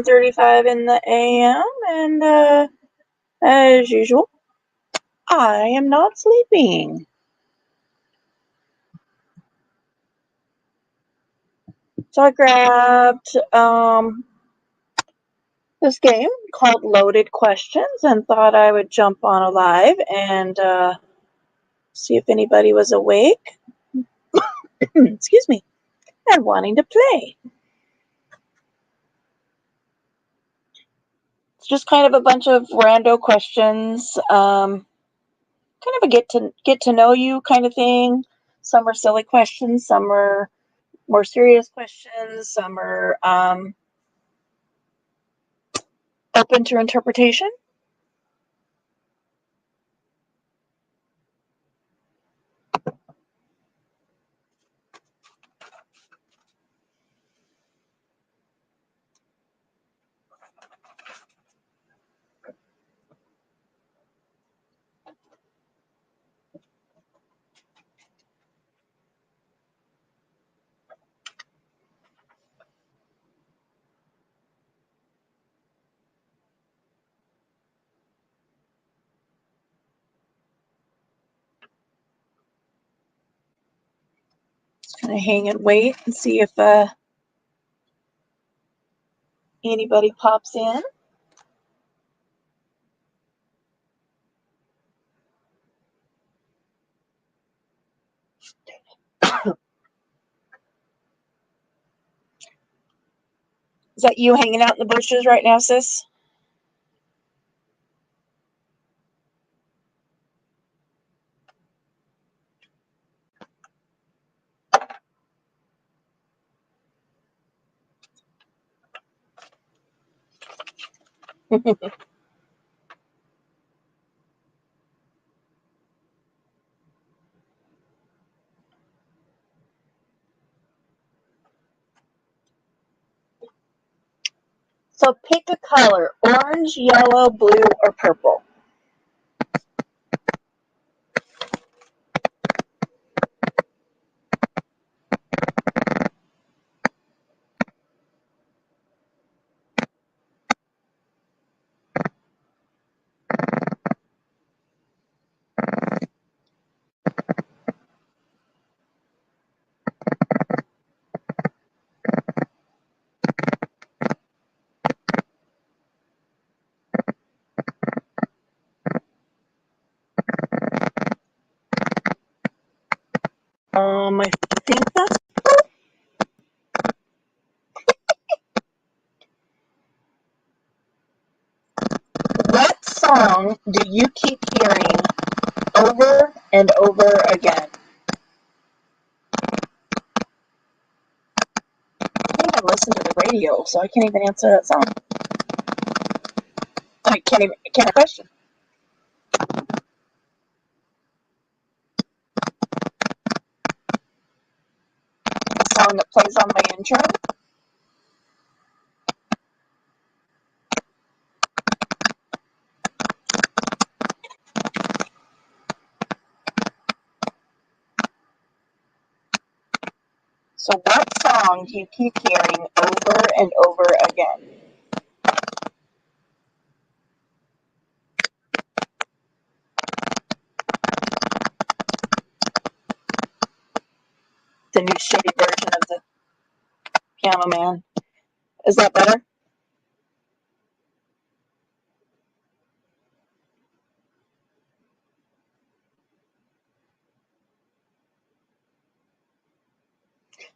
7:35 in the AM, and as usual, I am not sleeping. So I grabbed this game called Loaded Questions and thought I would jump on a live and see if anybody was awake. Excuse me, and wanting to play. It's just kind of a bunch of rando questions, kind of a get to know you kind of thing. Some are silly questions, some are more serious questions, some are open to interpretation. Just gonna hang and wait and see if anybody pops in. Is that you hanging out in the bushes right now, sis? So pick a color: orange, yellow, blue, or purple. I think that's what song do you keep hearing over and over again? I think I listen to the radio, so I can't even answer that song. I can't question. The song that plays on my intro. So what song do you keep hearing over and over again? The new shitty version of the Piano Man. Is that better?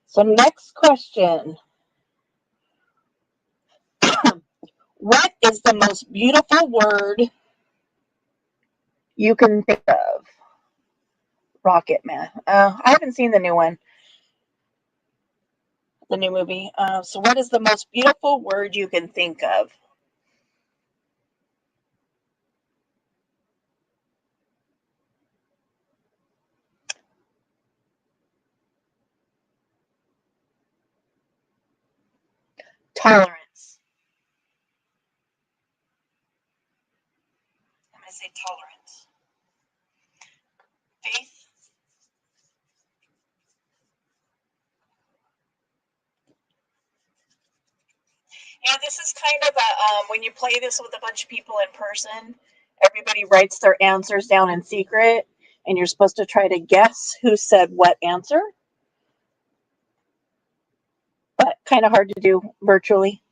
So next question. What is the most beautiful word you can think of? Rocket Man. I haven't seen the new one. The new movie. So what is the most beautiful word you can think of? Tolerance. I'm going to say tolerance. Faith. Yeah, this is kind of a when you play this with a bunch of people in person, everybody writes their answers down in secret, and you're supposed to try to guess who said what answer. But kind of hard to do virtually.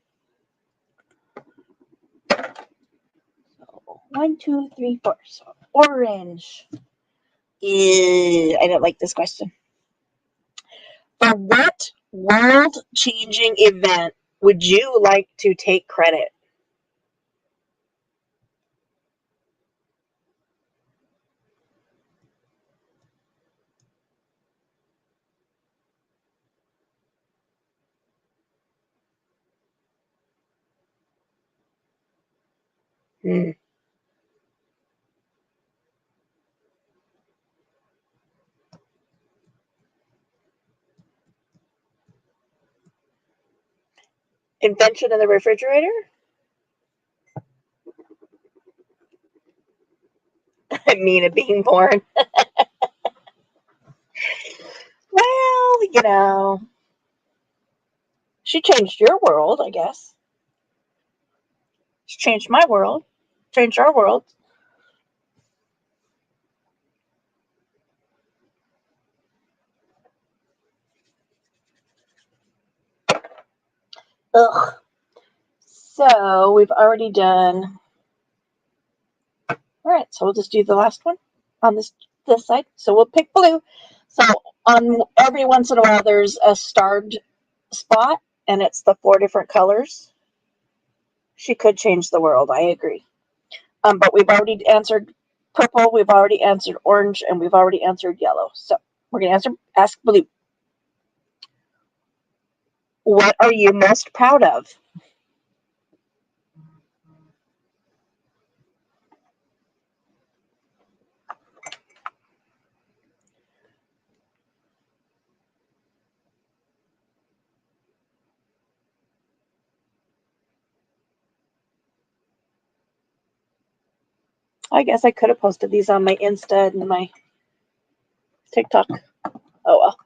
So 1, 2, 3, 4. So orange. I don't like this question. For what world-changing event would you like to take credit? Hmm. Invention of the refrigerator? I mean, it being born. Well, she changed your world, I guess. She changed my world, changed our world. Ugh. So we've already done. All right, so we'll just do the last one on this side. So we'll pick blue. So on every once in a while, there's a starred spot, and it's the 4 different colors. She could change the world. I agree. But we've already answered purple. We've already answered orange, and we've already answered yellow. So we're gonna ask blue. What are you most proud of? I guess I could have posted these on my Insta and my TikTok. Oh well.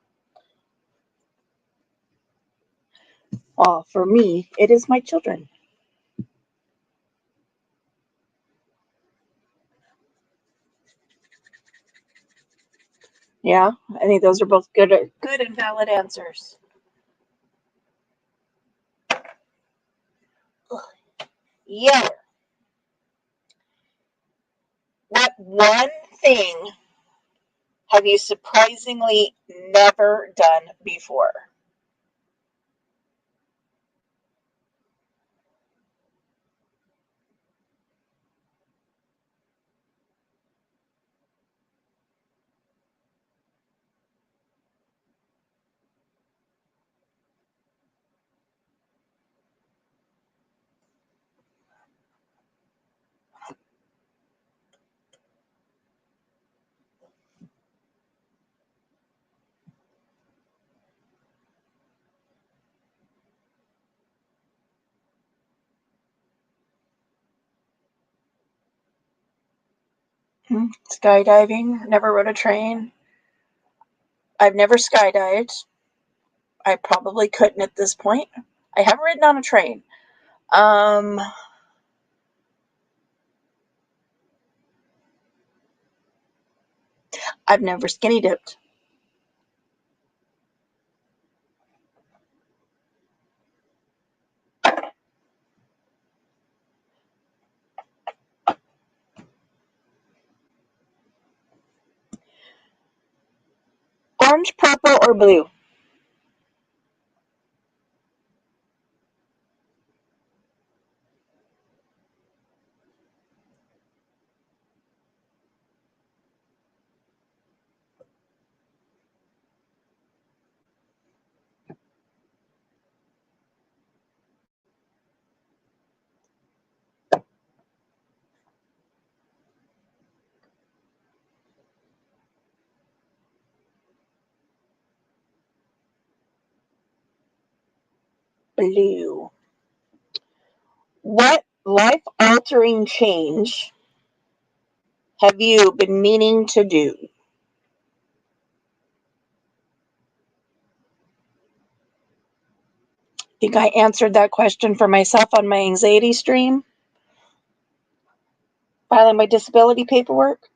Well, for me, it is my children. Yeah, I think those are both good and valid answers. Yeah. What one thing have you surprisingly never done before? Skydiving. Never rode a train. I've never skydived. I probably couldn't at this point. I have ridden on a train. Um, I've never skinny dipped. Orange, purple, or blue? Blue. What life altering change have you been meaning to do? think I answered that question for myself on my anxiety stream, filing my disability paperwork.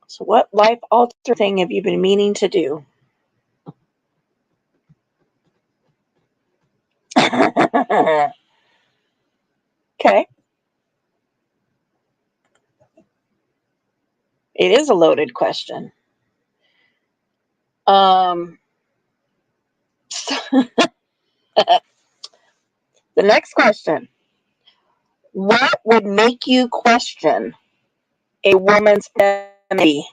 So what life-altering thing have you been meaning to do? Okay. It is a loaded question. The next question. What would make you question a woman's femininity?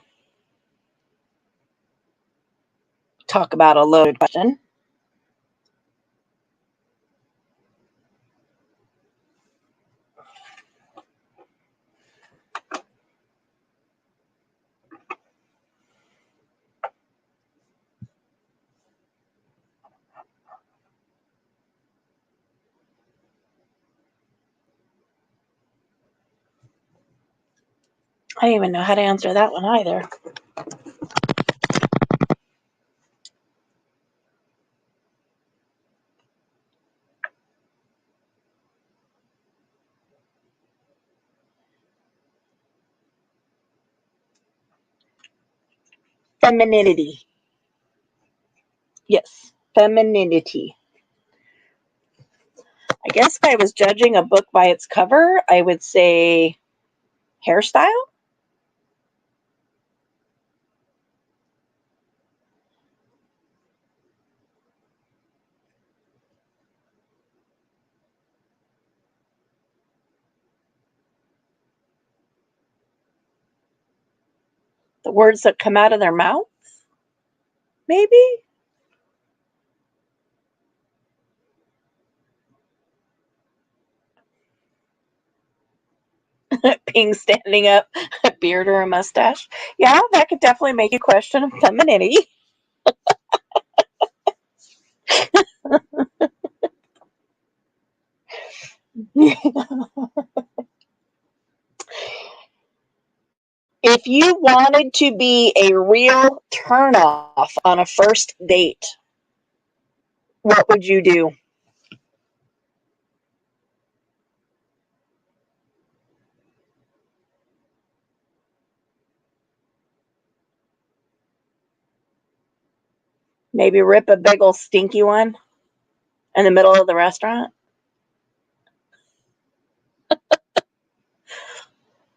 Talk about a loaded question. I don't even know how to answer that one either. Femininity. Yes, femininity. I guess if I was judging a book by its cover, I would say hairstyle. The words that come out of their mouth, maybe? Being standing up, a beard or a mustache. Yeah, that could definitely make you question femininity. If you wanted to be a real turnoff on a first date, what would you do? Maybe rip a big old stinky one in the middle of the restaurant?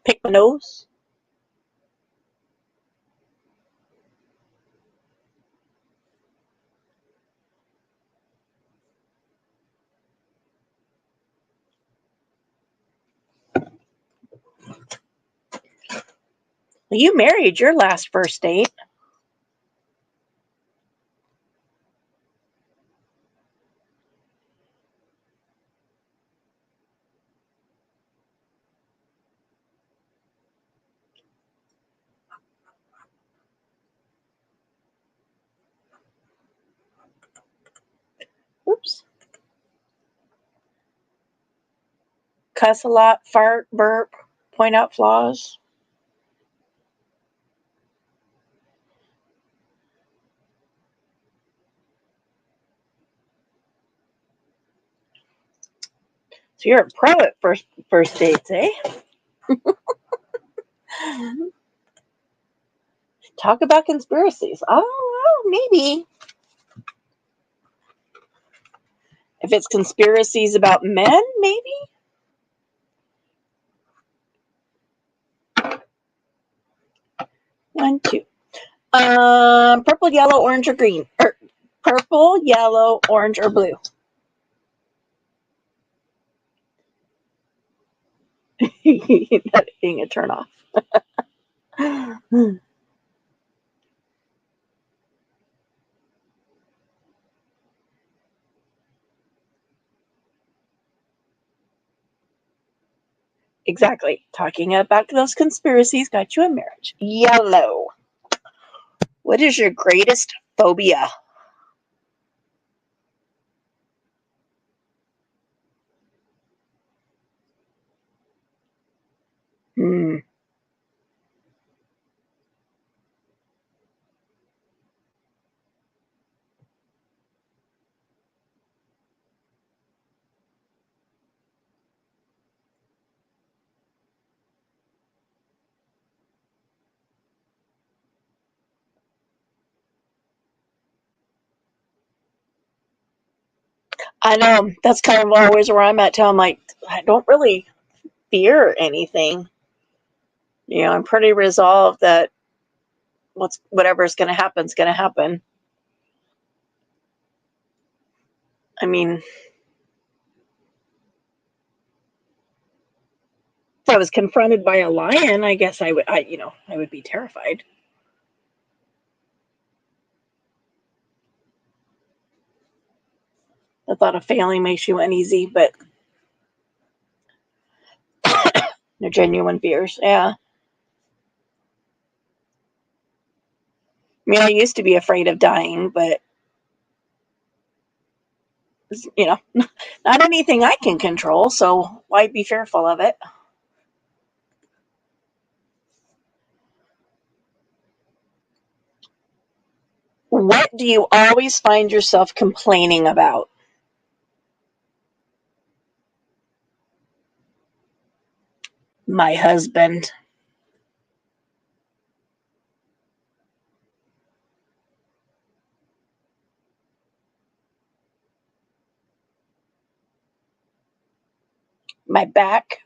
Pick my nose? Well, you married your last first date. Oops. Cuss a lot, fart, burp, point out flaws. So you're a pro at first dates, eh? Talk about conspiracies. Oh, well, maybe. If it's conspiracies about men, maybe. 1, 2. Purple, yellow, orange, or green? Purple, yellow, orange, or blue? That being a turnoff. exactly. Talking about those conspiracies got you a marriage. Yellow. What is your greatest phobia? Hmm. I know. That's kind of always where I'm at too. I'm like, I don't really fear anything. I'm pretty resolved that whatever's going to happen is going to happen. I mean, if I was confronted by a lion, I guess I would be terrified. The thought of failing makes you uneasy, but no genuine fears. Yeah. I mean, I used to be afraid of dying, but you know, not anything I can control, so why be fearful of it? What do you always find yourself complaining about? My husband. My back.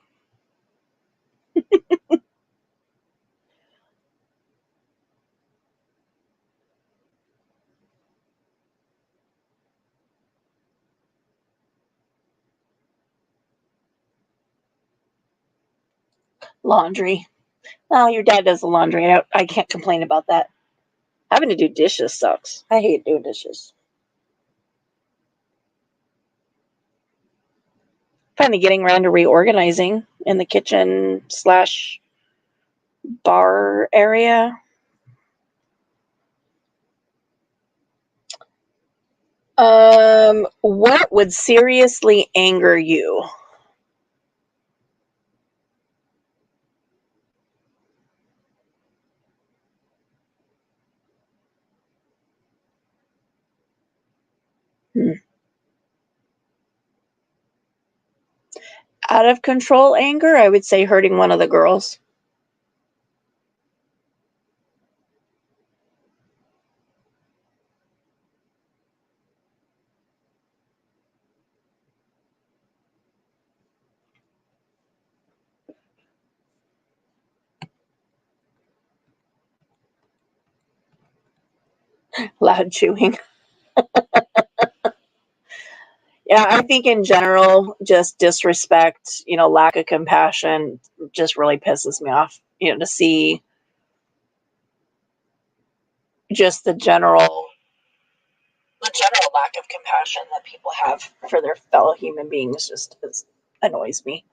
Laundry. Oh, your dad does the laundry. I can't complain about that. Having to do dishes sucks. I hate doing dishes. Finally getting around to reorganizing in the kitchen slash bar area. What would seriously anger you? Hmm. Out of control anger, I would say hurting one of the girls. Loud chewing. Yeah, I think in general, just disrespect, lack of compassion just really pisses me off. To see just the general lack of compassion that people have for their fellow human beings just annoys me.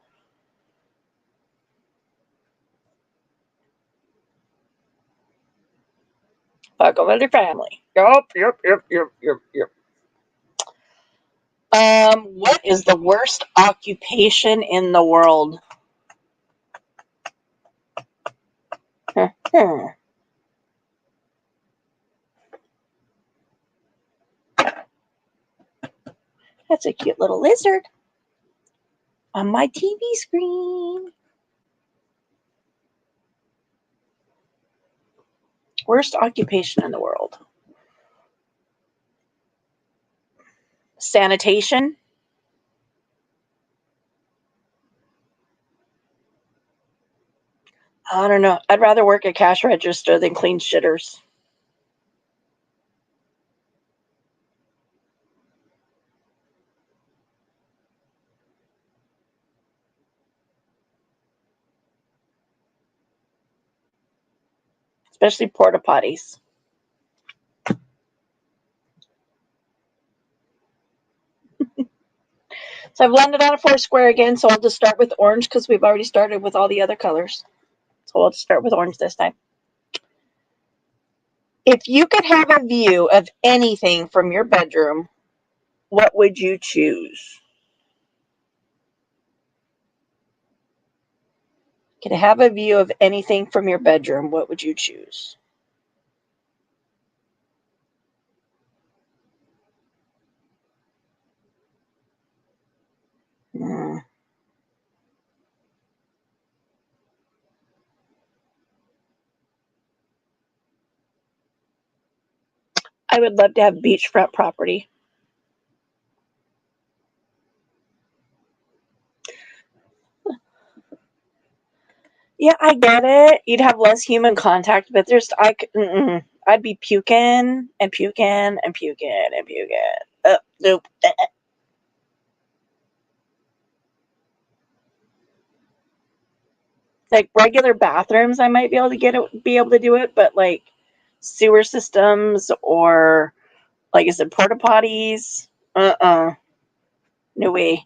Fuck them with their family. Yup, yup, yup, yup, yup, yup. What is the worst occupation in the world? That's a cute little lizard on my TV screen. Worst occupation in the world. Sanitation. I don't know. I'd rather work at cash register than clean shitters, especially porta potties. So I've landed on a 4 square again, so I'll just start with orange because we've already started with all the other colors. So I'll just start with orange this time. If you could have a view of anything from your bedroom, what would you choose? Could have a view of anything from your bedroom, what would you choose? Hmm. I would love to have beachfront property. Yeah, I get it. You'd have less human contact, but I'd be puking and puking and puking and puking. Nope. Like regular bathrooms, I might be able to do it, but like sewer systems or like I said, porta potties. No way.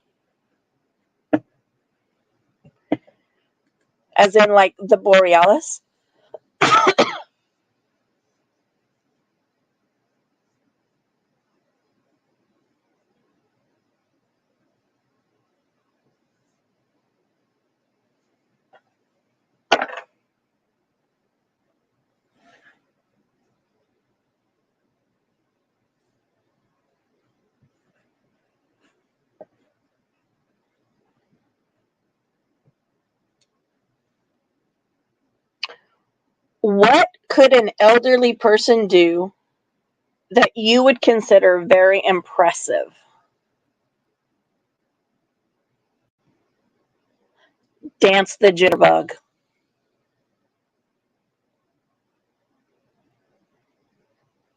As in like the Borealis. What could an elderly person do that you would consider very impressive? Dance the jitterbug.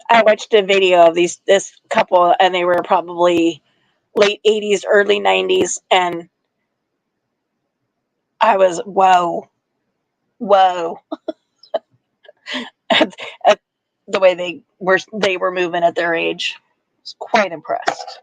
I watched a video of this couple, and they were probably late 80s, early 90s, and I was whoa, whoa, at, at the way they were moving at their age. I was quite impressed.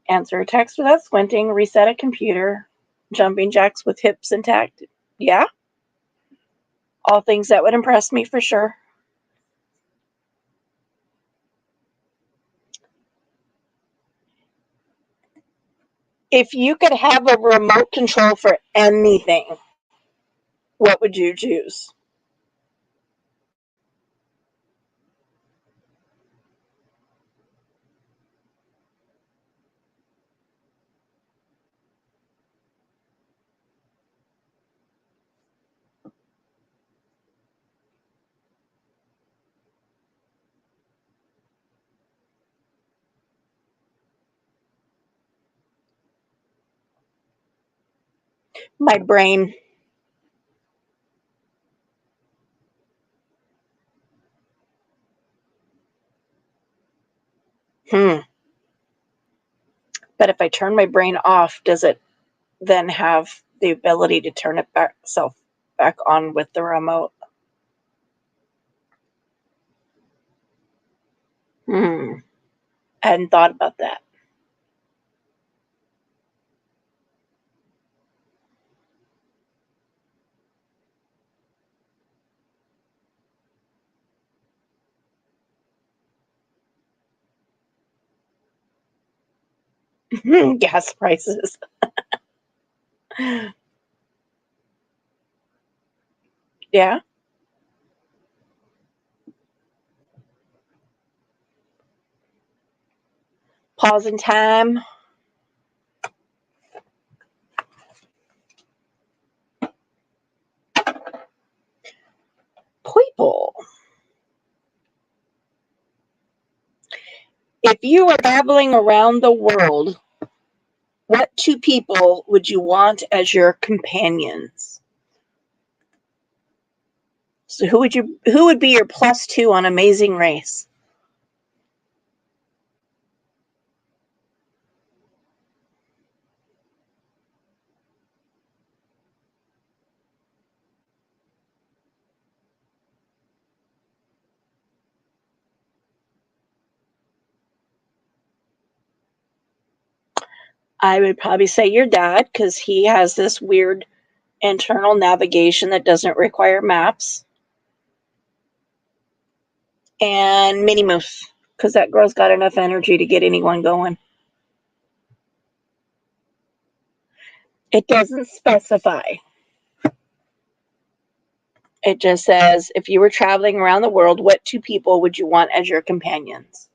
Answer a text without squinting, reset a computer, jumping jacks with hips intact. Yeah, all things that would impress me for sure. If you could have a remote control for anything, what would you choose? My brain. Hmm. But if I turn my brain off, does it then have the ability to turn itself back on with the remote? Hmm. I hadn't thought about that. Gas prices. Yeah. Pause in time. If you were traveling around the world, what two people would you want as your companions? So who would be your +2 on Amazing Race? I would probably say your dad, because he has this weird internal navigation that doesn't require maps. And Minnie Moose, because that girl's got enough energy to get anyone going. It doesn't specify. It just says, if you were traveling around the world, what two people would you want as your companions?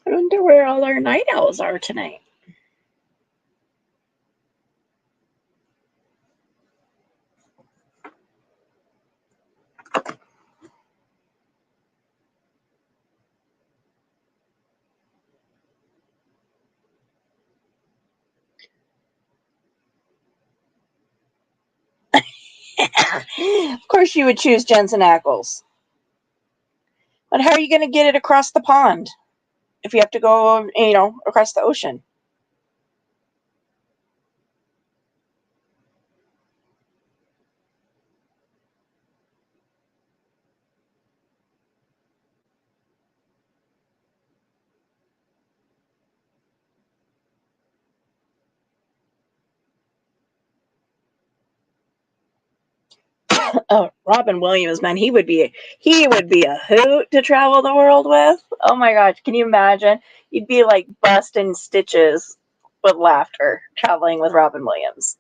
I wonder where all our night owls are tonight. Of course you would choose Jensen Ackles. But how are you going to get it across the pond if you have to go, across the ocean? Oh, Robin Williams, man, he would be a hoot to travel the world with. Oh my gosh, can you imagine? You'd be like busting stitches with laughter traveling with Robin Williams.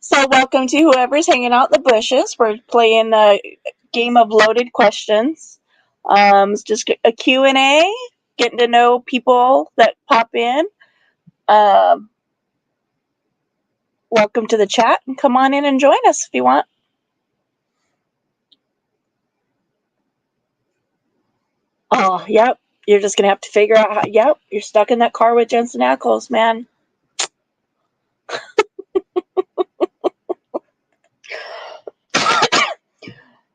So welcome to whoever's hanging out in the bushes. We're playing a game of loaded questions. It's just a Q&A, getting to know people that pop in. Welcome to the chat, and come on in and join us if you want. Oh, yep. You're just going to have to figure out how, yep, you're stuck in that car with Jensen Ackles, man.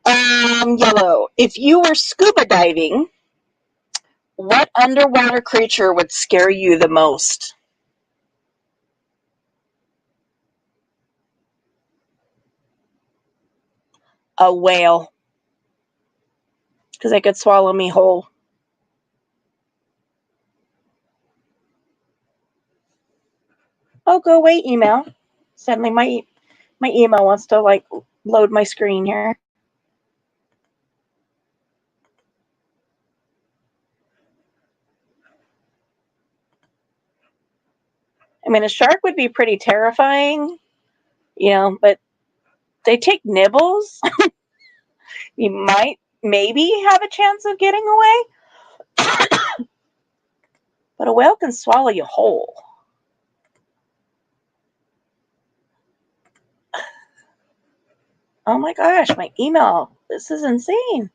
Yellow. If you were scuba diving, what underwater creature would scare you the most? A whale. Because they could swallow me whole. Oh, go away, email. Suddenly my email wants to load my screen here. I mean, a shark would be pretty terrifying, but they take nibbles. You might maybe have a chance of getting away. But a whale can swallow you whole. Oh my gosh, my email. This is insane.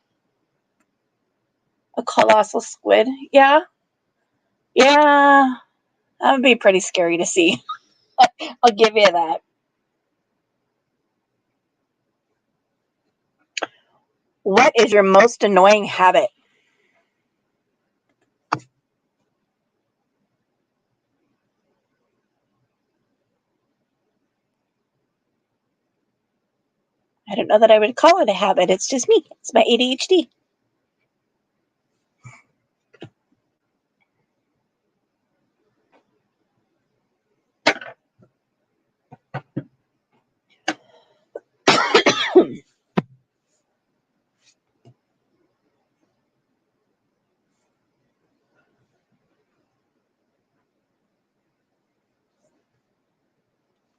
A colossal squid. Yeah. Yeah. That would be pretty scary to see. I'll give you that. What is your most annoying habit? I don't know that I would call it a habit. It's just me. It's my ADHD.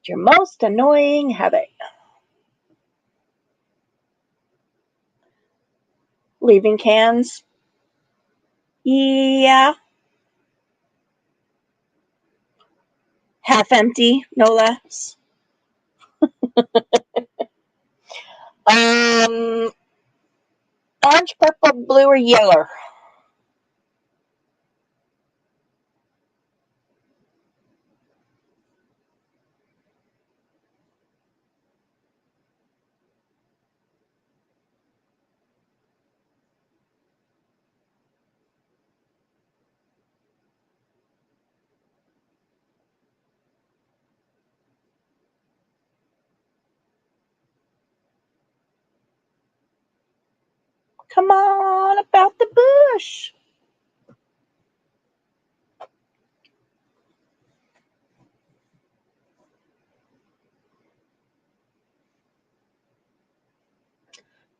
your most annoying habit? Leaving cans? Yeah. Half empty, no less. Orange, purple, blue, or yellow? Come on, about the bush.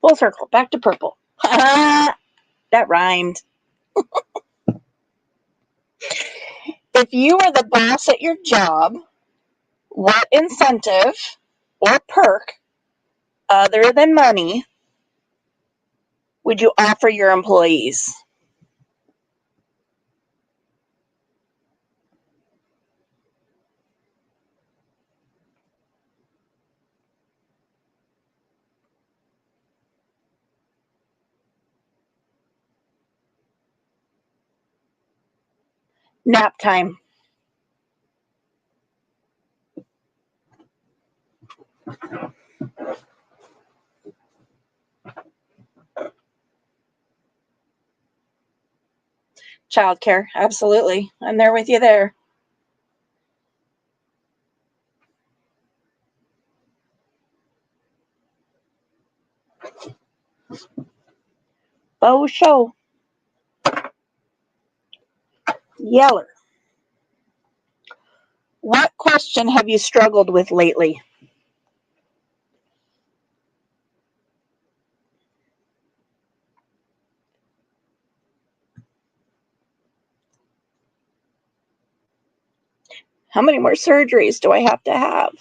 Full circle, back to purple. That rhymed. If you were the boss at your job, what incentive or perk, other than money, would you offer your employees? Nap time. Childcare, absolutely. I'm there with you there. Oh, show. Yeller. What question have you struggled with lately? How many more surgeries do I have to have?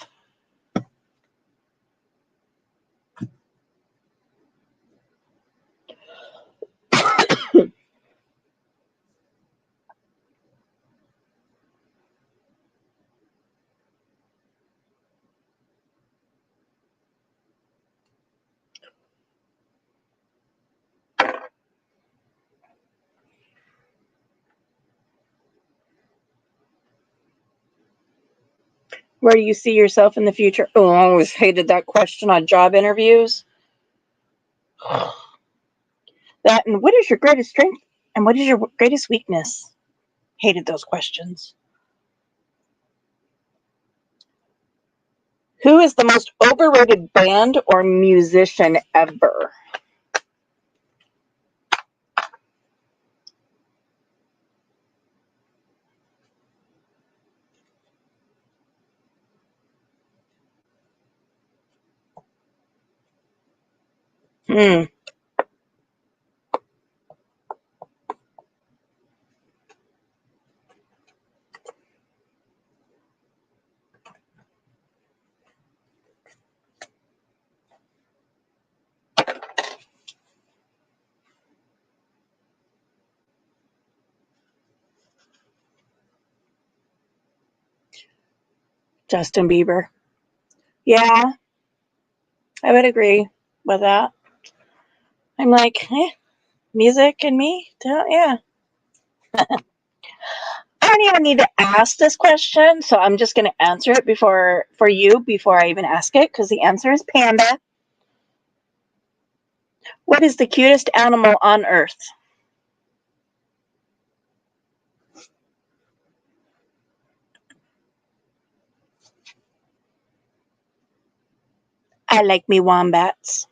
Where do you see yourself in the future? Oh, I always hated that question on job interviews. That and what is your greatest strength and what is your greatest weakness? Hated those questions. Who is the most overrated band or musician ever? Hmm. Justin Bieber. Yeah, I would agree with that. I'm like, music and me? Yeah. I don't even need to ask this question, so I'm just going to answer it for you before I even ask it, because the answer is panda. What is the cutest animal on Earth? I like me wombats.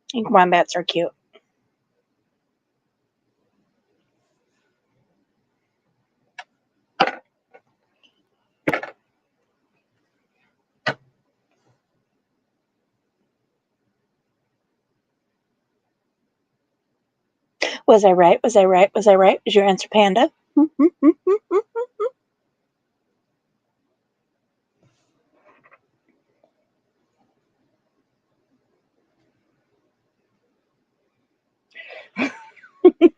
I think wombats are cute. Was I right? Was I right? Was I right? Is your answer panda? Second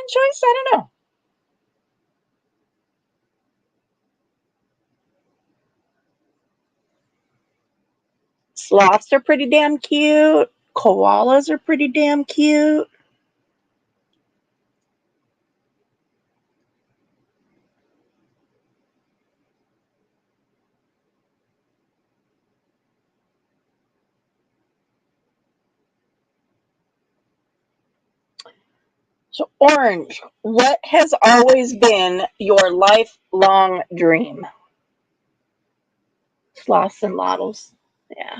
choice? I don't know. Sloths are pretty damn cute. Koalas are pretty damn cute. So, Orange, what has always been your lifelong dream? Sloths and lottles. Yeah.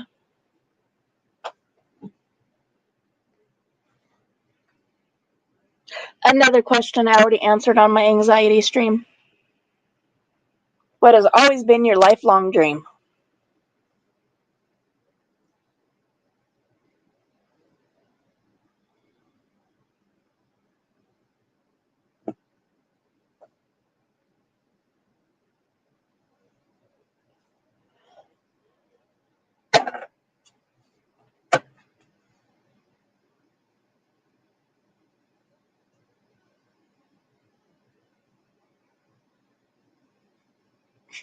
Another question I already answered on my anxiety stream. What has always been your lifelong dream?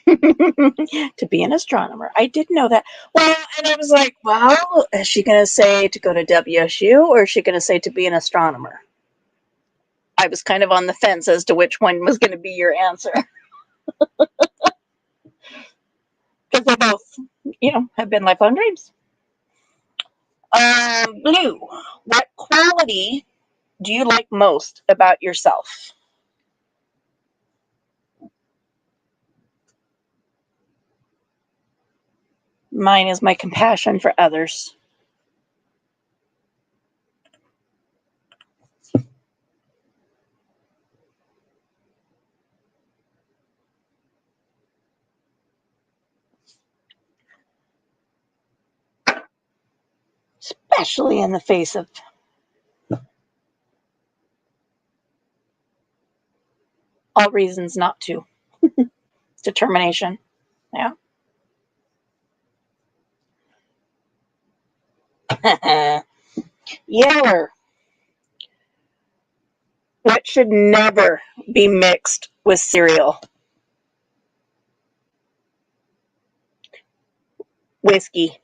To be an astronomer. I did know that. Well, and I was like, well, is she going to say to go to WSU or is she going to say to be an astronomer? I was kind of on the fence as to which one was going to be your answer. Because they both, have been lifelong dreams. Blue, what quality do you like most about yourself? Mine is my compassion for others. Especially in the face of all reasons not to. Determination. Yeah. Yeller, what should never be mixed with cereal? Whiskey.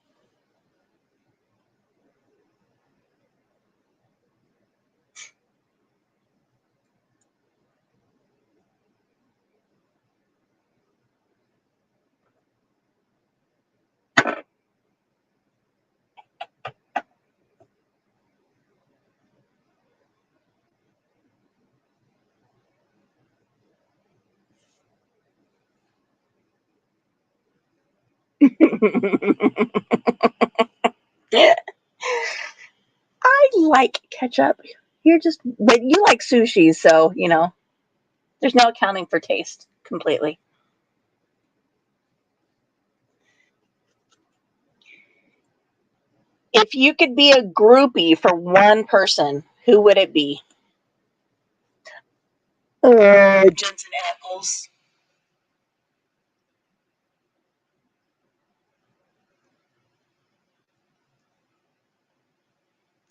I like ketchup. But you like sushi, so, there's no accounting for taste completely. If you could be a groupie for one person, who would it be? Jensen Ackles.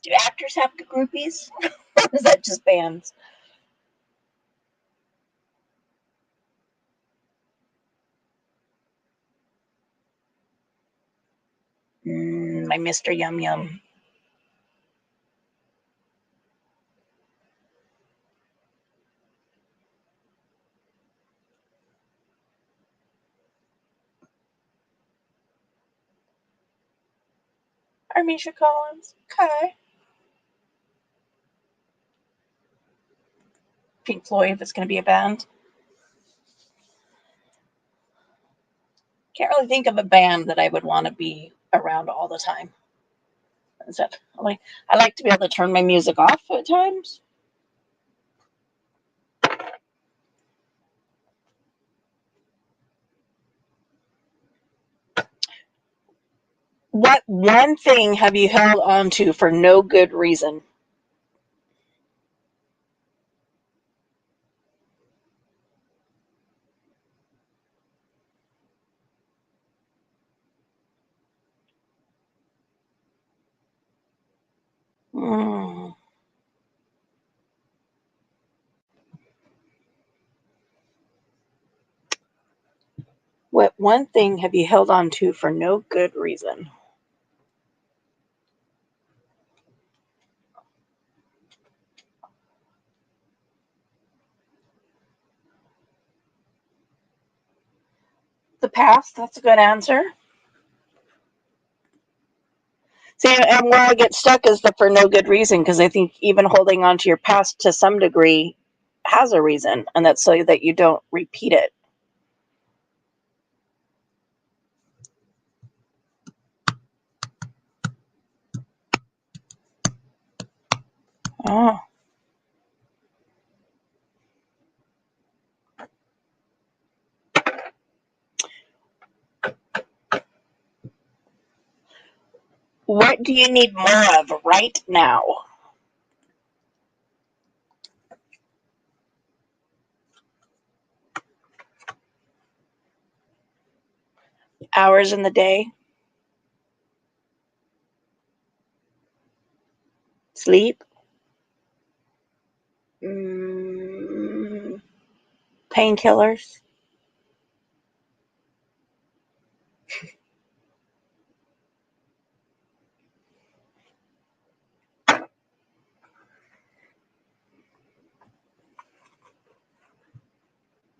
Do actors have groupies? Or is that just bands? My Mr. Yum Yum. Or Misha Collins. Okay. Pink Floyd, if it's going to be a band. Can't really think of a band that I would want to be around all the time. I like to be able to turn my music off at times. What one thing have you held on to for no good reason? Hmm. What one thing have you held on to for no good reason? The past, that's a good answer. See, and where I get stuck is the for no good reason, because I think even holding on to your past to some degree has a reason, and that's so that you don't repeat it. Oh. What do you need more of right now? Hours in the day? Sleep? Mm, painkillers?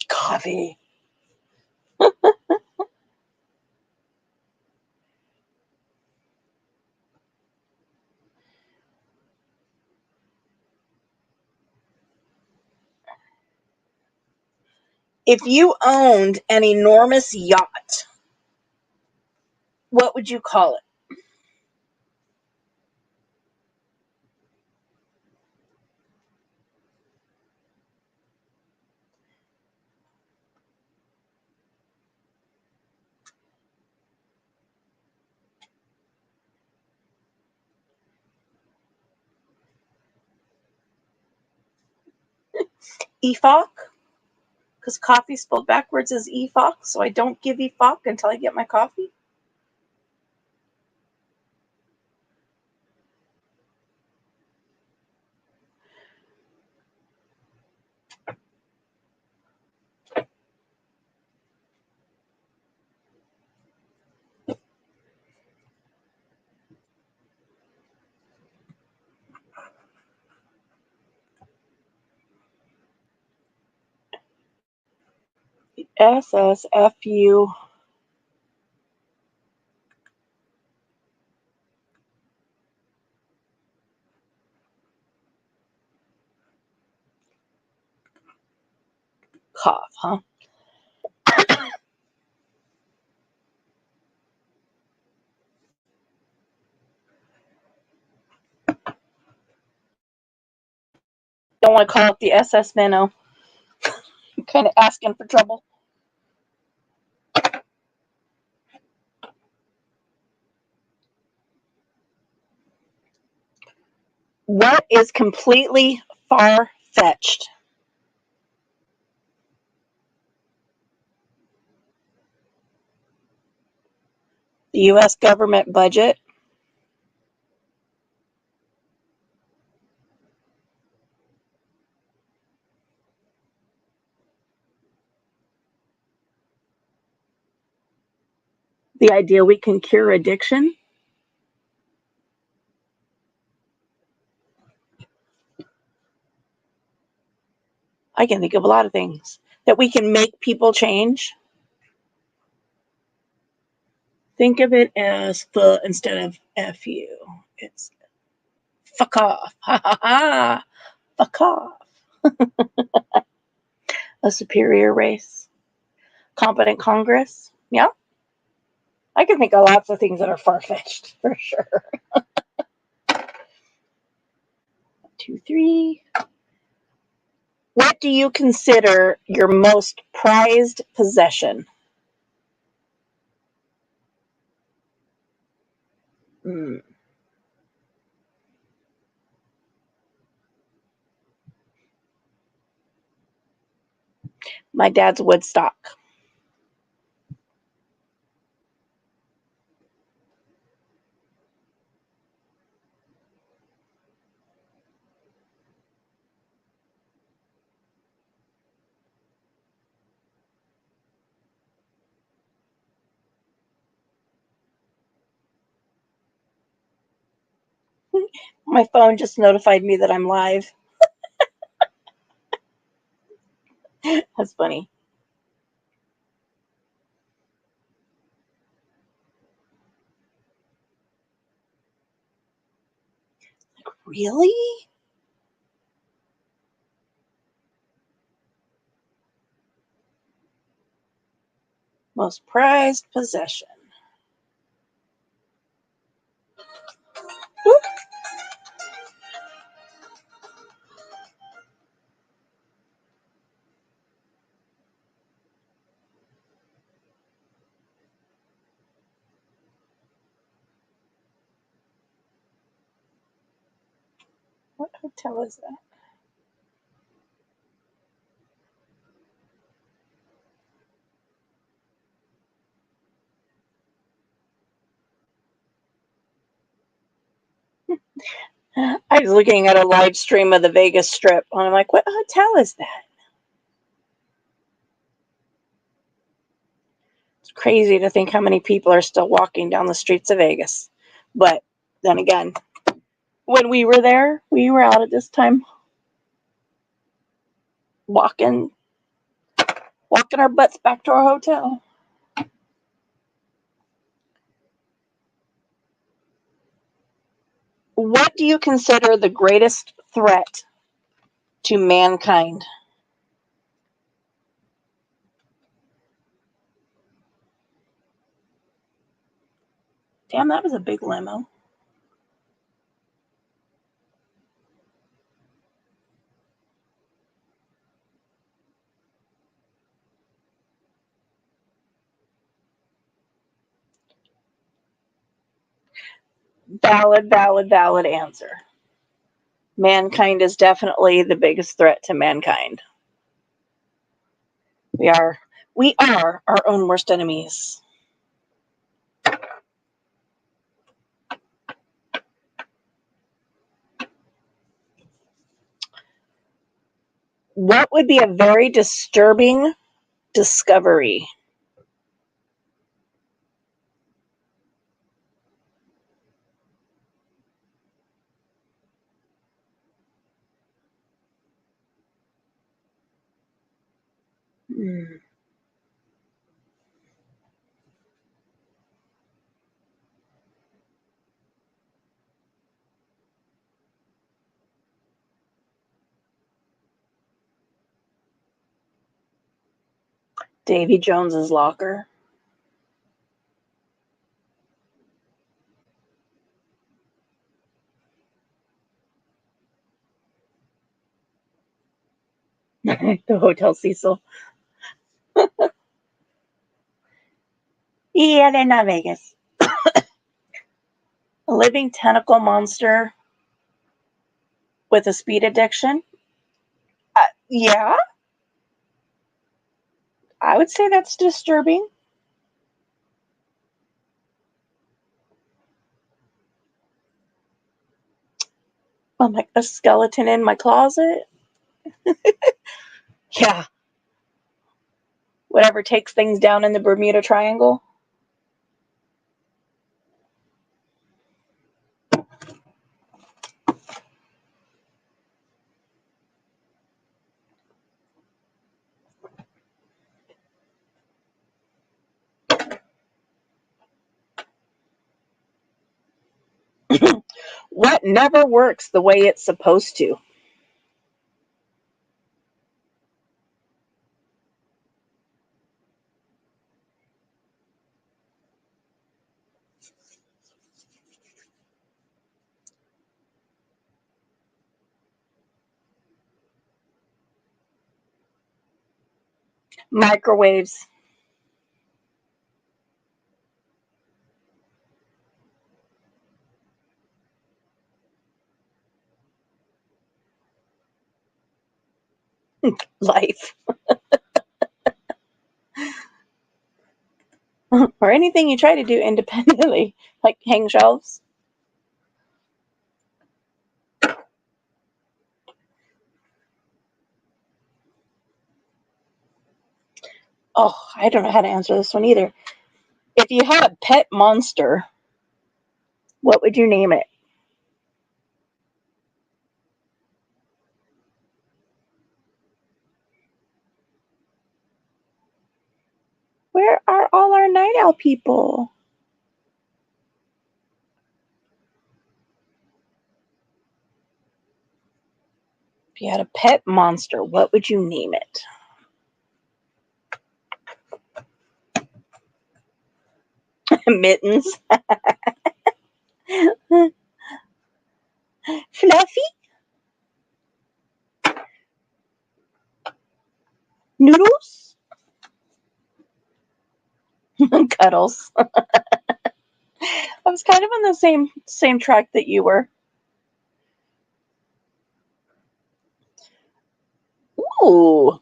Coffee? If you owned an enormous yacht, what would you call it? EFOC? Because coffee spelled backwards is EFOC, so I don't give EFOC until I get my coffee. SSFU. Cough, huh? Don't want to call it the SS Minnow. I'm kind of asking for trouble. What is completely far fetched? The U.S. government budget? The idea we can cure addiction? I can think of a lot of things. That we can make people change. Think of it as the instead of F you. It's fuck off. Ha ha ha. Fuck off. A superior race. Competent Congress. Yeah. I can think of lots of things that are far fetched for sure. 2, 3. What do you consider your most prized possession? Mm, my dad's Woodstock. My phone just notified me that I'm live. That's funny. Really? Most prized possession. Oop. What hotel is that? I was looking at a live stream of the Vegas Strip, and I'm like, what hotel is that? It's crazy to think how many people are still walking down the streets of Vegas. But then again, when we were there, we were out at this time walking our butts back to our hotel. What do you consider the greatest threat to mankind? Damn, that was a big limo. Valid answer. Mankind is definitely the biggest threat to mankind. We are our own worst enemies. What would be a very disturbing discovery? Hmm. Davy Jones's locker. The Hotel Cecil. Yeah, they're not Vegas. A living tentacle monster with a speed addiction. Yeah, I would say that's disturbing. I'm like a skeleton in my closet. Yeah, whatever takes things down in the Bermuda Triangle. What never works the way it's supposed to? Microwaves. Life. Or anything you try to do independently, like hang shelves. Oh, I don't know how to answer this one either. If you had a pet monster, what would you name it? where are all our night owl people? If you had a pet monster, what would you name it? Mittens. Fluffy? Noodles? Cuddles. I was kind of in the same track that you were. Ooh.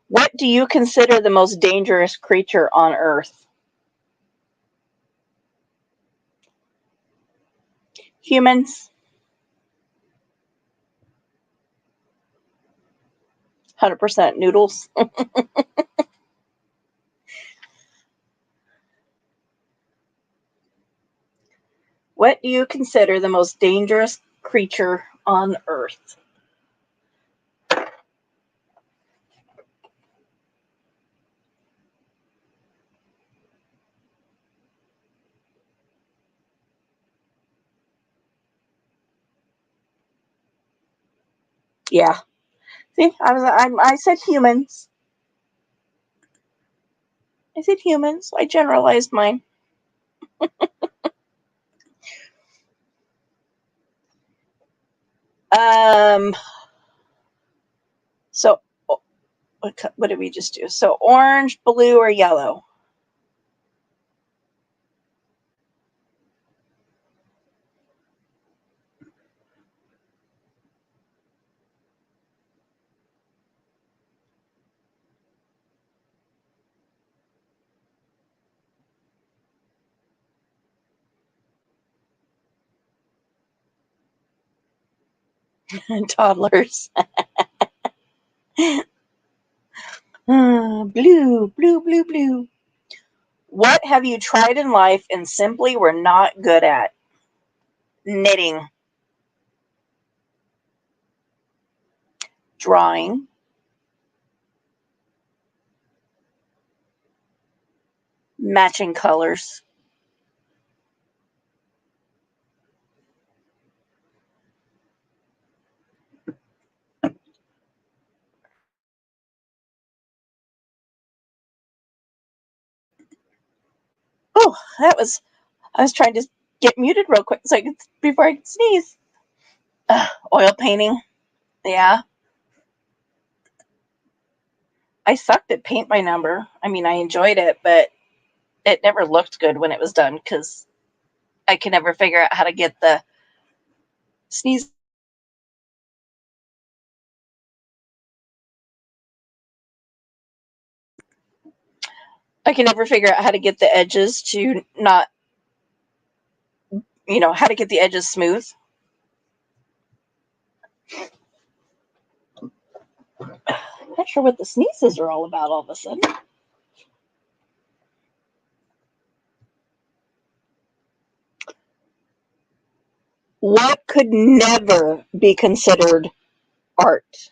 What do you consider the most dangerous creature on Earth? Humans. 100% noodles. What do you consider the most dangerous creature on Earth? Yeah. See, I said humans. I said humans. I generalized mine. Um. So, what did we just do? So, orange, blue, or yellow? Toddlers. Blue, blue, blue, blue. What have you tried in life and simply were not good at? Knitting, drawing, matching colors. Oh, I was trying to get muted real quick so before I could sneeze. Oil painting. Yeah. I sucked at paint by number. I mean, I enjoyed it, but it never looked good when it was done because I could never figure out how to get the sneeze. I can never figure out how to get the edges to not, how to get the edges smooth. I'm not sure what the sneezes are all about all of a sudden. What could never be considered art?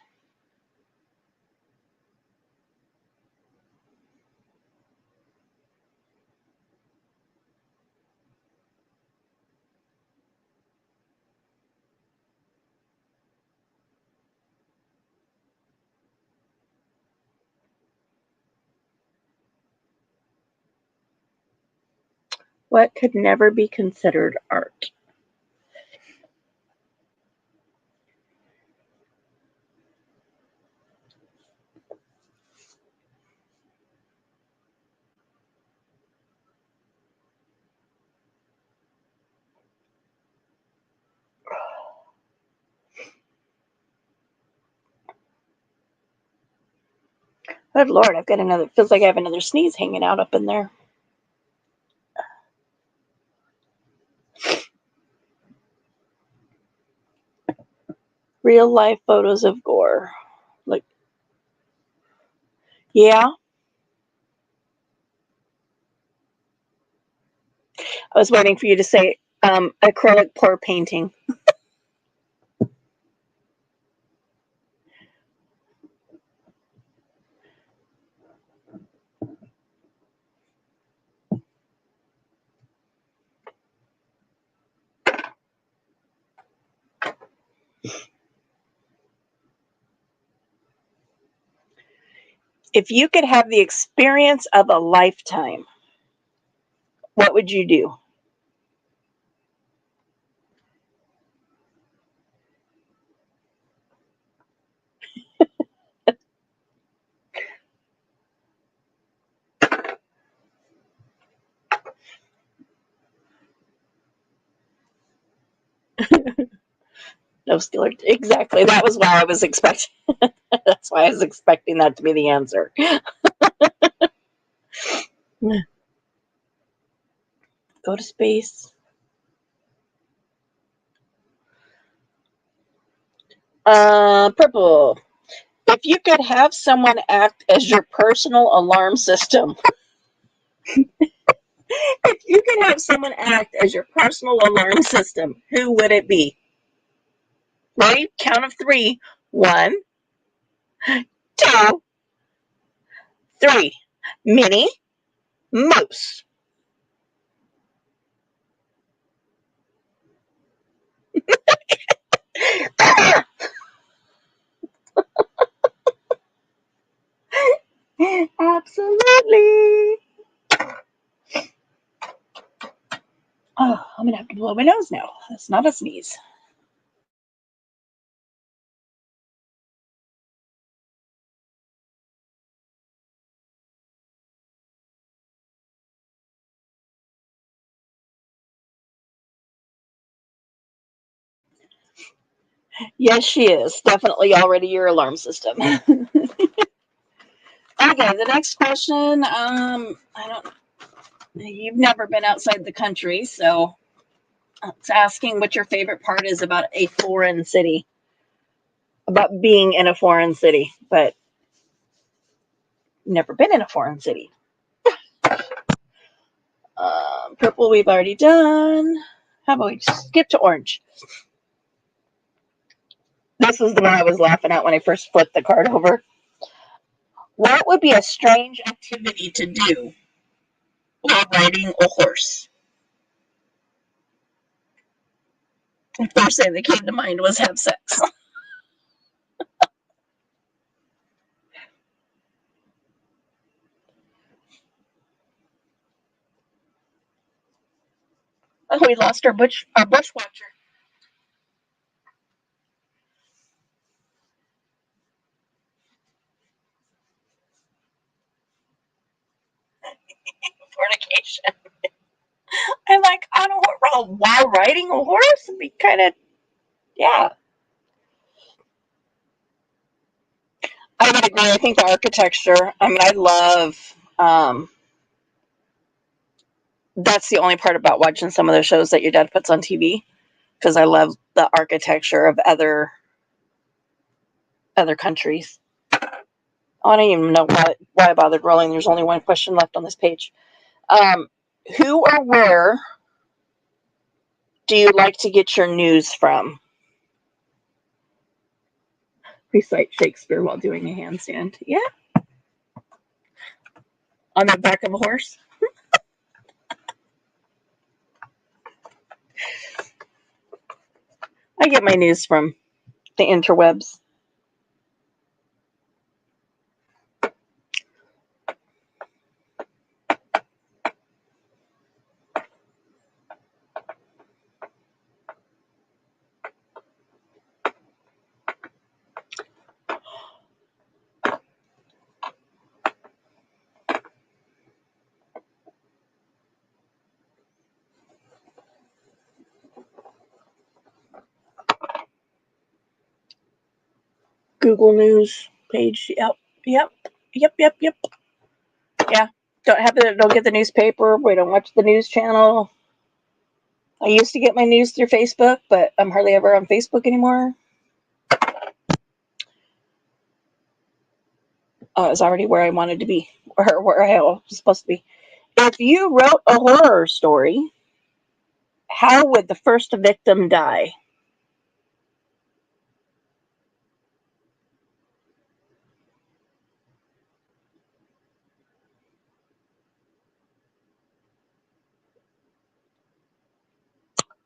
What could never be considered art? Good Lord, I've got another, feels like I have another sneeze hanging out up in there. Real life photos of gore. Like, yeah, I was waiting for you to say acrylic pour painting. If you could have the experience of a lifetime, what would you do? No Steeler. Exactly. That was why I was expecting. That's why I was expecting that to be the answer. Go to space. Purple. If you could have someone act as your personal alarm system, if you could have someone act as your personal alarm system, who would it be? Ready? Count of three. One, two, three. Minnie Mouse. Absolutely. Oh, I'm gonna have to blow my nose now. That's not a sneeze. Yes, she is. Definitely already your alarm system. Okay, the next question. I don't. You've never been outside the country, so it's asking what your favorite part is about a foreign city, about being in a foreign city, but never been in a foreign city. Purple, we've already done. How about we skip to orange? This was the one I was laughing at when I first flipped the card over. What would be a strange activity to do while riding a horse? The first thing that came to mind was have sex. Oh, we lost our bush watcher. Fornication. I'm like, on a while riding a horse would be kind of, yeah. I would agree. I think the architecture. I mean, I love. That's the only part about watching some of the shows that your dad puts on TV, because I love the architecture of other countries. Oh, I don't even know why I bothered rolling. There's only one question left on this page. Um, who or where do you like to get your news from? Recite Shakespeare while doing a handstand. Yeah, on the back of a horse. I get my news from the interwebs. Google News page. Yep. Yeah. Don't get the newspaper. We don't watch the news channel. I used to get my news through Facebook, but I'm hardly ever on Facebook anymore. I was already where I wanted to be, or where I was supposed to be. If you wrote a horror story, how would the first victim die?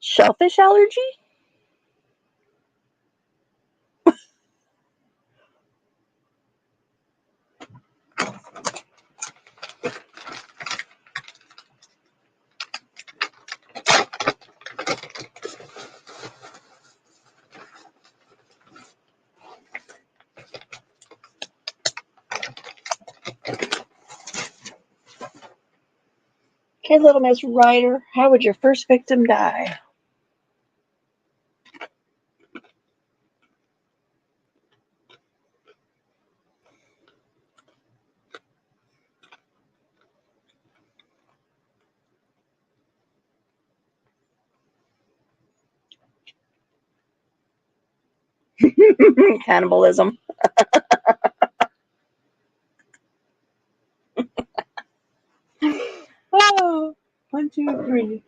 Shellfish allergy? Okay, little Miss Ryder, how would your first victim die? Cannibalism. Oh, 1, 2, 3.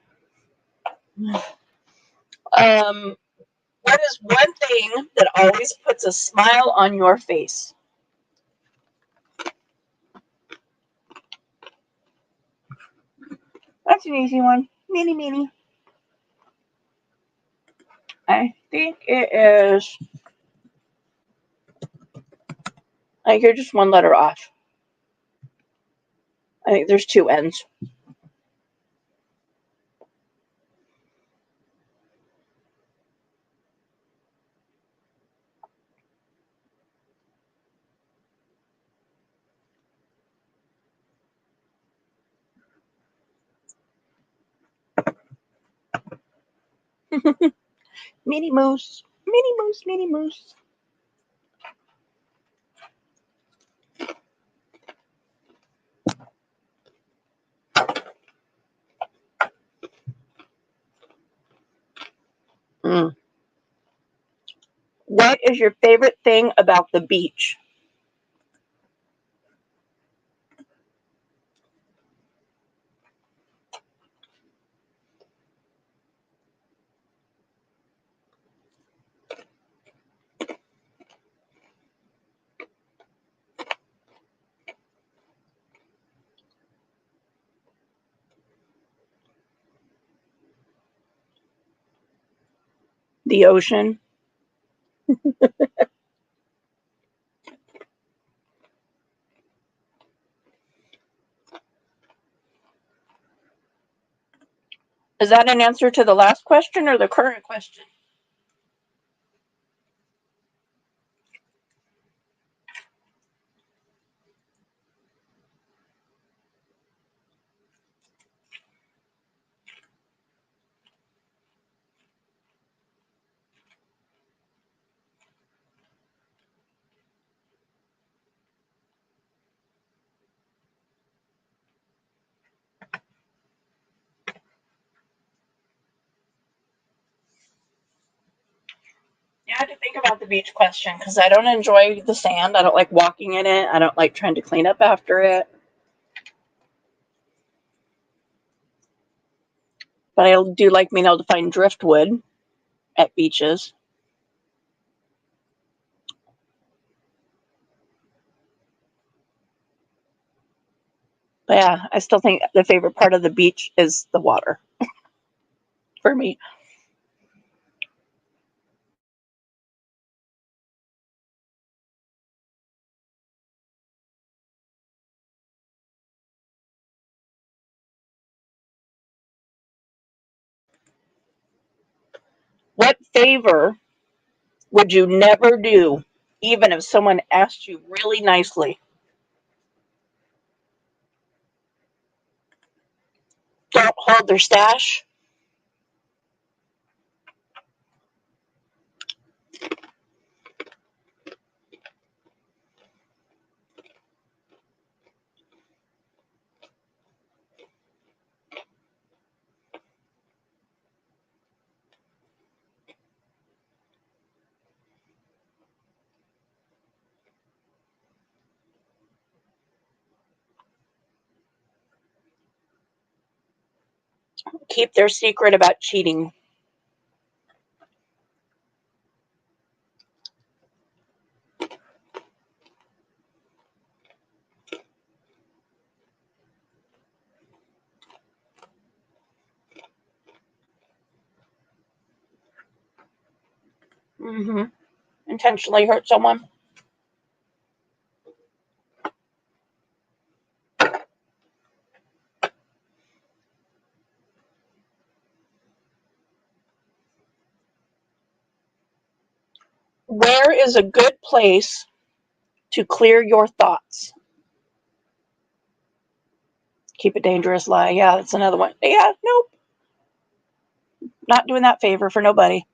What is one thing that always puts a smile on your face? That's an easy one. Meeny, meeny. I think it is. I think you're just one letter off. I think there's 2 N's. Minnie Moose. Minnie Moose, Minnie Moose. Mm. What is your favorite thing about the beach? The ocean. Is that an answer to the last question or the current question? Yeah, I had to think about the beach question because I don't enjoy the sand. I don't like walking in it. I don't like trying to clean up after it. But I do like being able to find driftwood at beaches. But yeah, I still think the favorite part of the beach is the water for me. What favor would you never do, even if someone asked you really nicely? Don't hold their stash. Keep their secret about cheating. Mm-hmm. Intentionally hurt someone. Where is a good place to clear your thoughts? Keep it dangerous, lie. Yeah, that's another one. Yeah, nope. Not doing that favor for nobody.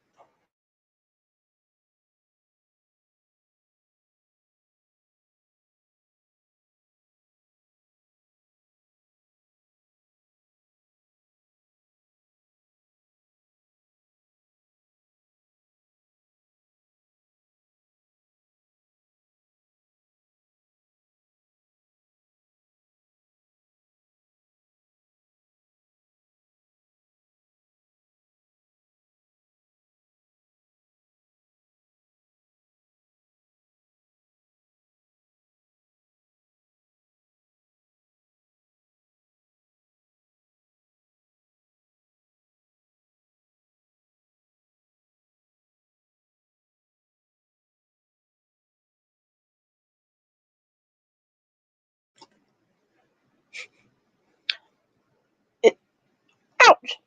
Ouch.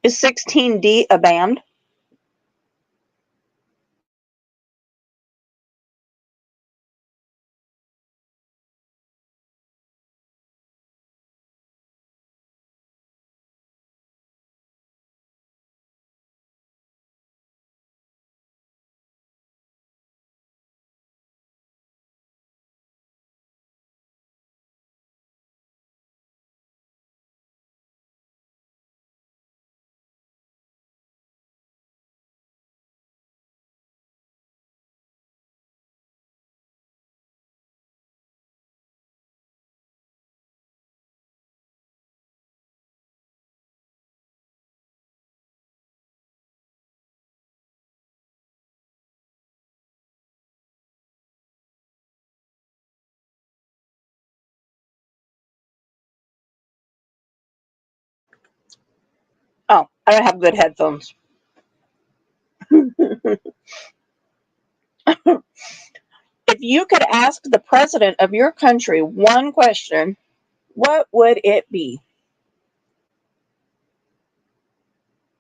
Is 16D a band? Oh, I don't have good headphones. If you could ask the president of your country one question, what would it be?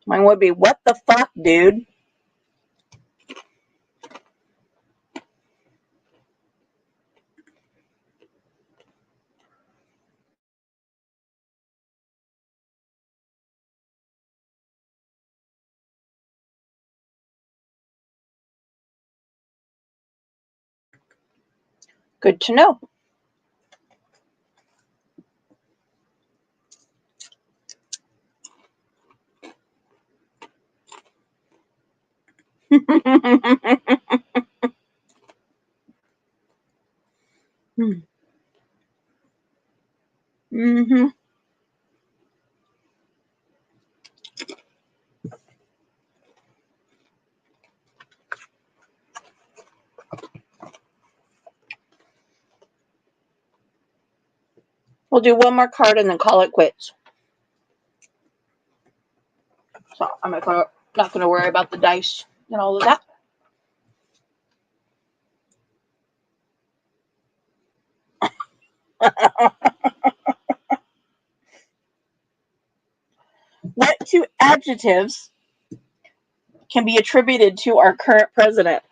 Mine would be, what the fuck, dude? Good to know. Mm-hmm. We'll do one more card and then call it quits. So I'm not going to worry about the dice and all of that. What two adjectives can be attributed to our current president?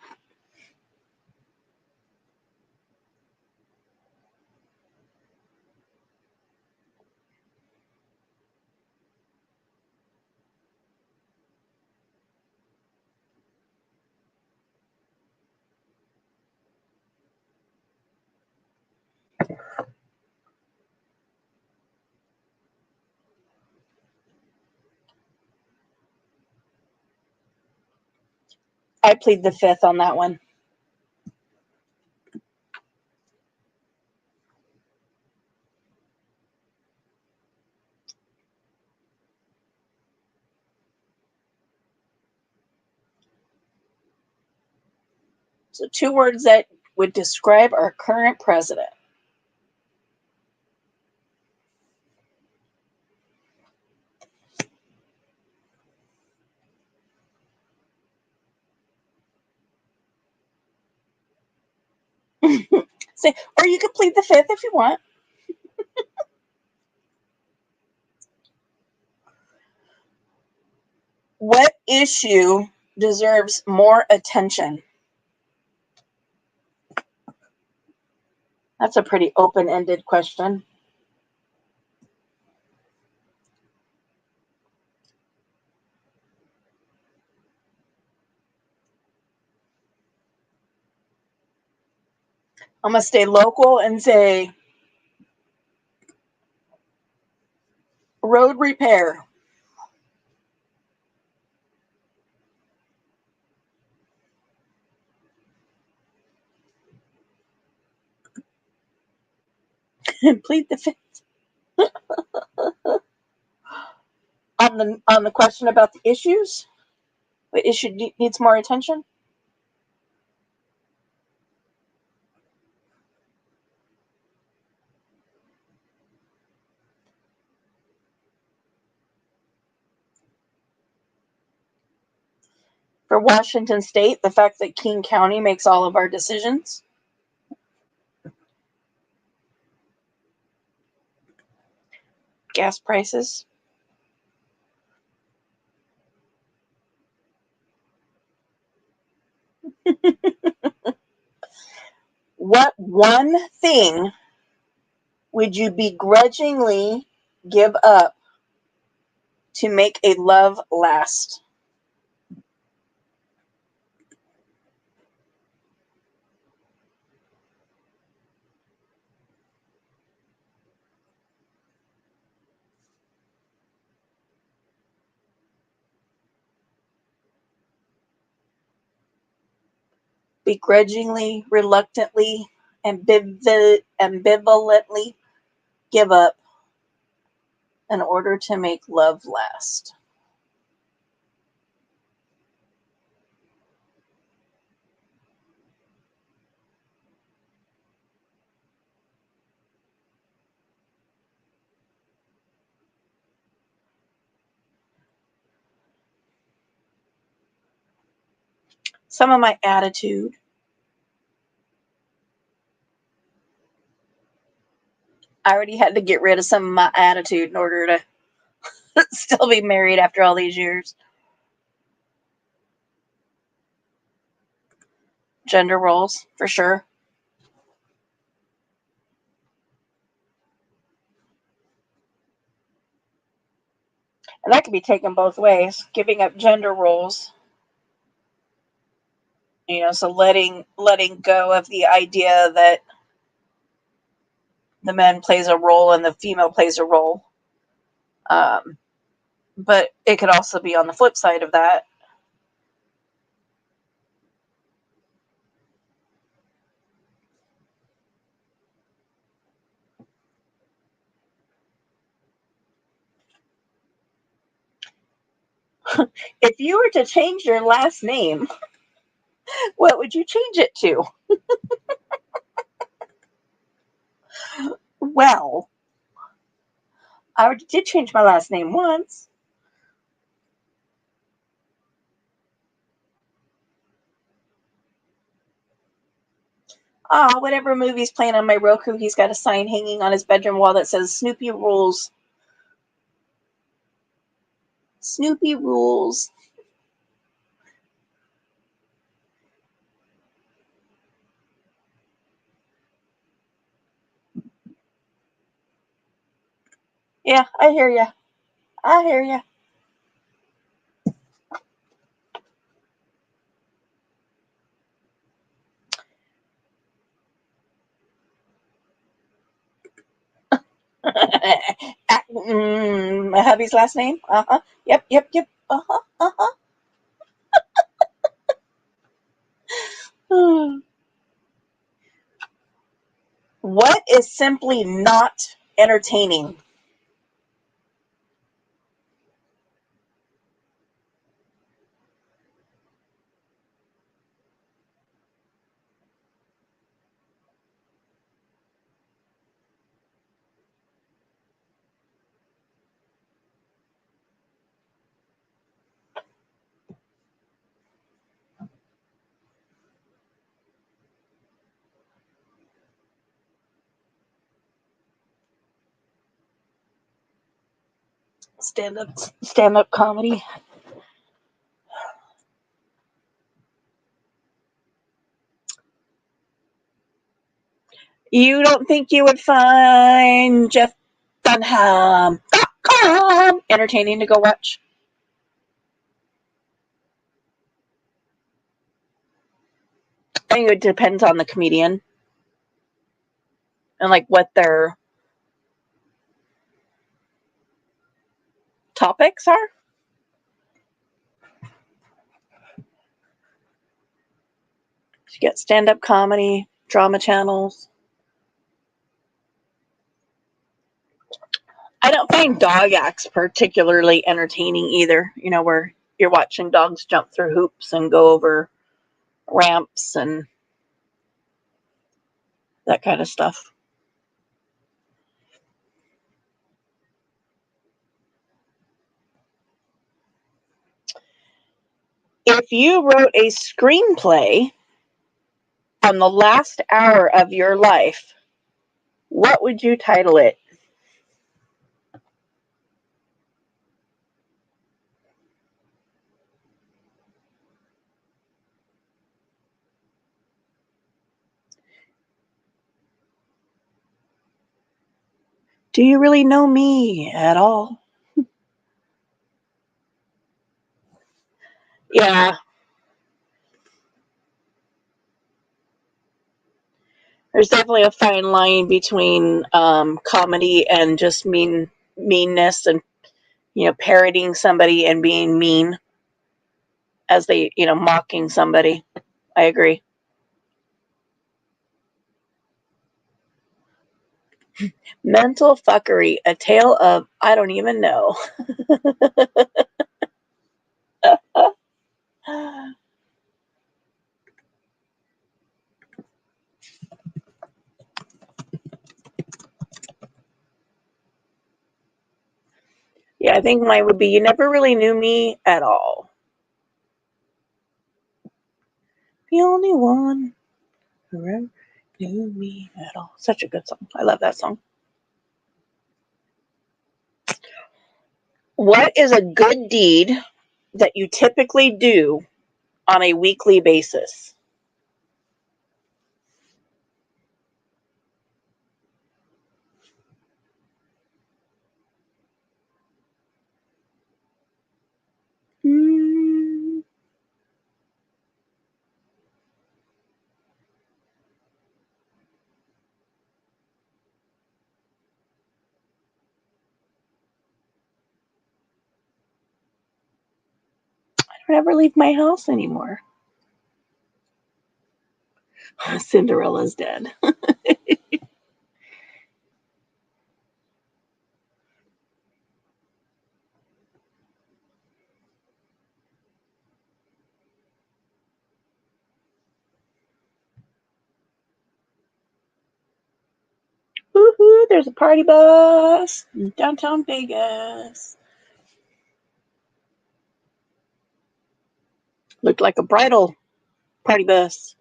I plead the fifth on that one. So two words that would describe our current president. Say, or you could plead the fifth if you want. What issue deserves more attention? That's a pretty open-ended question. I'm going to stay local and say road repair. Plead the fifth. On the question about the issues, what issue needs more attention? For Washington State, the fact that King County makes all of our decisions. Gas prices. What one thing would you begrudgingly give up to make a love last? Begrudgingly, reluctantly, ambivalently give up in order to make love last. Some of my attitude. I already had to get rid of some of my attitude in order to still be married after all these years. Gender roles, for sure. And that can be taken both ways. Giving up gender roles, so letting go of the idea that the man plays a role and the female plays a role. But it could also be on the flip side of that. If you were to change your last name, what would you change it to? Well, I already did change my last name once. Whatever movie's playing on my Roku, he's got a sign hanging on his bedroom wall that says Snoopy Rules. Snoopy Rules. Yeah, I hear ya. I hear ya. My hubby's last name? Uh-huh. Yep. Uh-huh. What is simply not entertaining? Stand up comedy. You don't think you would find Jeff Dunham entertaining to go watch? I think it depends on the comedian. and like what their topics are. You get stand-up comedy, drama channels. I don't find dog acts particularly entertaining either, where you're watching dogs jump through hoops and go over ramps and that kind of stuff. If you wrote a screenplay on the last hour of your life, what would you title it? Do you really know me at all? Yeah, there's definitely a fine line between comedy and just meanness, and parroting somebody and being mean as they mocking somebody. I agree. Mental fuckery, a tale of I don't even know. Yeah, I think mine would be you never really knew me at all. The only one who ever knew me at all. Such a good song. I love that song. What is a good deed that you typically do on a weekly basis? Hmm, I don't ever leave my house anymore. Cinderella's dead. Woohoo, there's a party bus in downtown Vegas. Looked like a bridal party bus.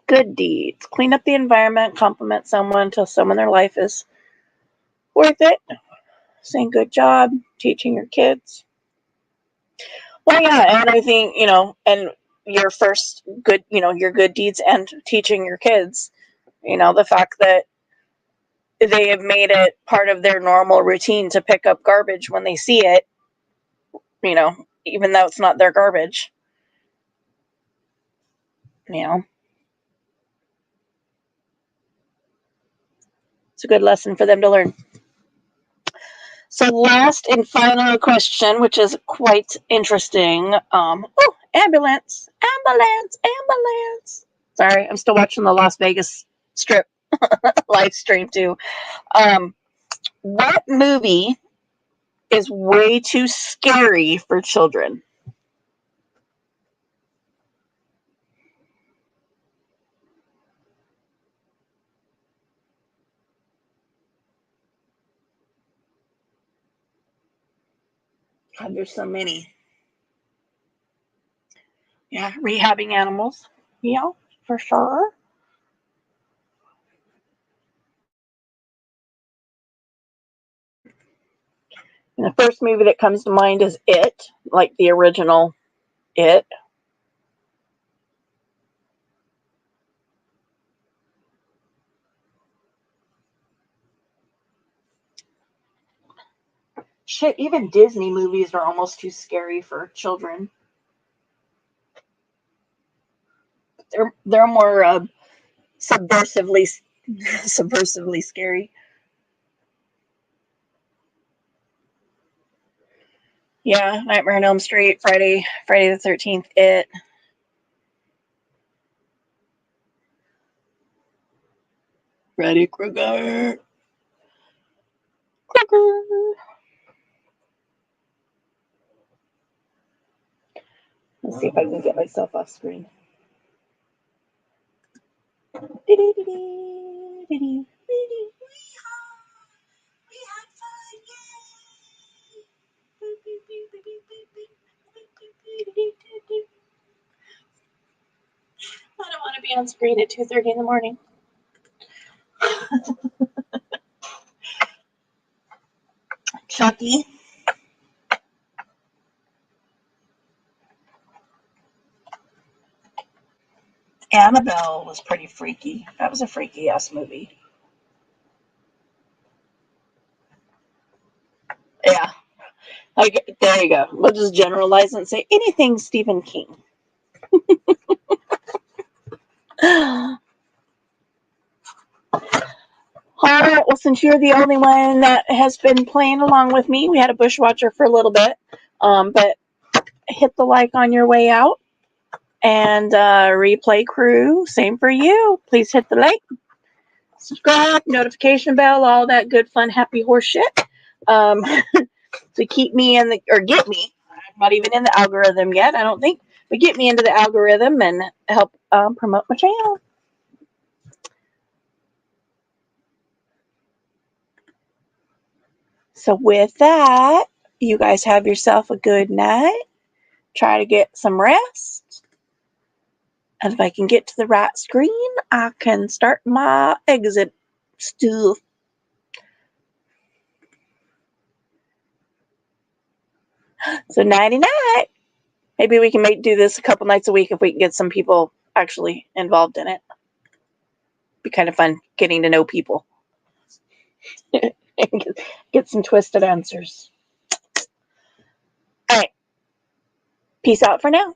Good deeds. Clean up the environment, compliment someone, tell someone their life is worth it. Saying good job, teaching your kids. Well, yeah, and I think, and your first good, your good deeds and teaching your kids, the fact that they have made it part of their normal routine to pick up garbage when they see it, even though it's not their garbage, you know, it's a good lesson for them to learn. So, last and final question, which is quite interesting. Ambulance, ambulance, ambulance. Sorry, I'm still watching the Las Vegas Strip live stream too. Um, what movie is way too scary for children? God, there's so many. Yeah, rehabbing animals. Yeah, for sure. And the first movie that comes to mind is It, like the original It. Shit, even Disney movies are almost too scary for children. They're more subversively scary. Yeah, Nightmare on Elm Street, Friday the 13th, It. Freddy Krueger. Let's see if I can get myself off screen. I don't want to be on screen at 2:30 in the morning. Chucky. Annabelle was pretty freaky. That was a freaky ass movie. Yeah. There you go. We'll just generalize and say anything Stephen King. All right. Well, since you're the only one that has been playing along with me, we had a bushwatcher for a little bit. But hit the like on your way out. And replay crew, same for you. Please hit the like, subscribe, notification bell, all that good, fun, happy horse shit. To keep me in the, or get me, I'm not even in the algorithm yet, I don't think, but get me into the algorithm and help promote my channel. So with that, you guys have yourself a good night. Try to get some rest. And if I can get to the right screen, I can start my exit stuff. So nighty night. Maybe we can do this a couple nights a week if we can get some people actually involved in it. Be kind of fun getting to know people. And get some twisted answers. All right. Peace out for now.